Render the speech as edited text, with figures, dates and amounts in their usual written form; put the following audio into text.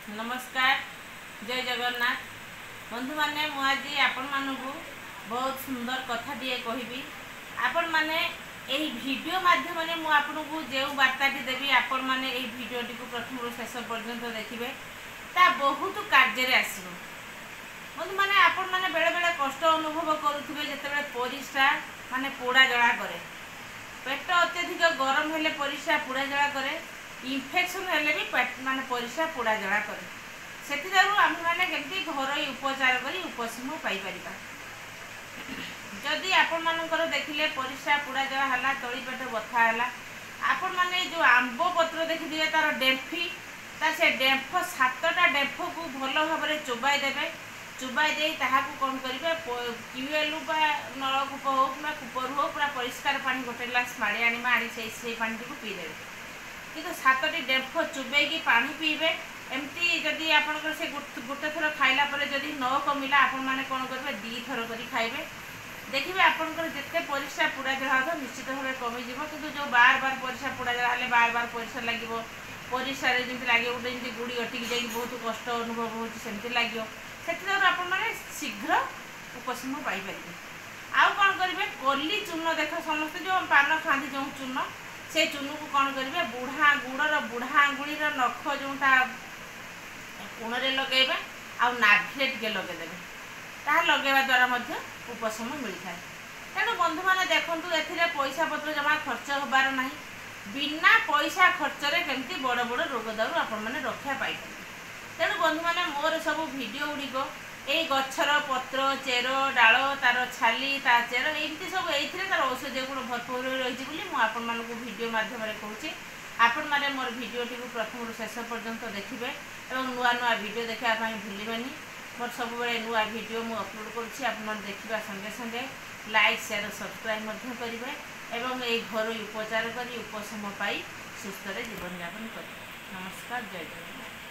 नमस्कार जय जगन्नाथ बंधु माने मु आज आपण मानकु बहुत सुंदर कथाटे कहबी आपण माने एही वीडियो माध्यम रे मु आपनको जे वार्ताटी देवी आपण माने एही वीडियोटी को प्रथम शेष पर्यंत देखिबे ता बहुत कार्य रे आसीबो। बंधु माने आपण माने बेले बेले कष्ट अनुभव करूथिबे जेतेबेले परिस्रा माने पोड़ा जळा करे पेट अत्यधिक गरम हेले परिस्रा पोड़ा जळा करे इन्फेक्शन हेले भी पेट माने परिस्रा पोड़ा जळा करे सेति आम मैंने केमती घर उपचार कर उपशम पाइपर जदि आपण मानकर देखिले परिस्रा पोड़ा जळा हला तली पेट बथा हला आपण माने जो आंब पत्र देखिए तार डेम्फी ता से डेम्फ 7टा डेम्फ को भल भाव में चोबाई देवे चुबाई दे कौन करेंगे ट्यूबवेल नलकूप हो कि कूपर हो पूरा परिष्कार पानी गोटे ग्लास माड़ी आनी से पानी को पीदे कि 7टी डेम्फ चुबे पानी पीबे एमती जदि आपंकर से गोटे थर खाइला जदि न कमिला आपण मैंने कौन करेंगे 2 थर कर खाइबे देखिए आपंकर जिते परिस्रा पोड़ा जड़ा हो निश्चित भाव कमिज कि जो बार बार परिस्रा पोड़ा जड़ा हेल्ले बार बार परिस्रा लगे परिस्रा जमी लगे गोटे जमी गुड़ी अटिक जा बहुत कष्ट अनुभव होमती लगे से शीघ्र उपशम पाइपर आउ कौन करेंगे कली चून देख समस्त जो पान खाती जो चून से चून को कौन करेंगे बुढ़ा गुड़र बुढ़ा आंगुलीर नख जोटा कोणे लगेबे आउ नाभिरे टिके लगेदेवे ता लगेवा द्वारा उपशम मिलता है। तेणु बंधु मैंने देखूँ ए पैसा पत्र जमा खर्च होबार ना बिना पैसा खर्चरे केमती बड़ बड़ रोग दारू आपण मैंने रक्षा पाई। तेणु बंधु मैंने मोर सब वीडियो गुड़िक यही गछर पत्र चेर डाल तार छाली ता चेर एमती सब ये तार औषधीय गुण भरपूर रही आपण मानक वीडियो माध्यम कहूँ आपण मैंने मोर वीडियोटी को प्रथम शेष पर्यंत देखिए और नुआ नुआ वीडियो देखापी भूलबेनि मोर सब नुआ वीडियो मुझे अपलोड करुँच देखा संगे संगे लाइक शेयर सब्सक्राइब करेंगे एवं ये घर उपचार कर उपशम पाई सुस्थ जीवन यापन करेंगे। नमस्कार जय जगन्नाथ।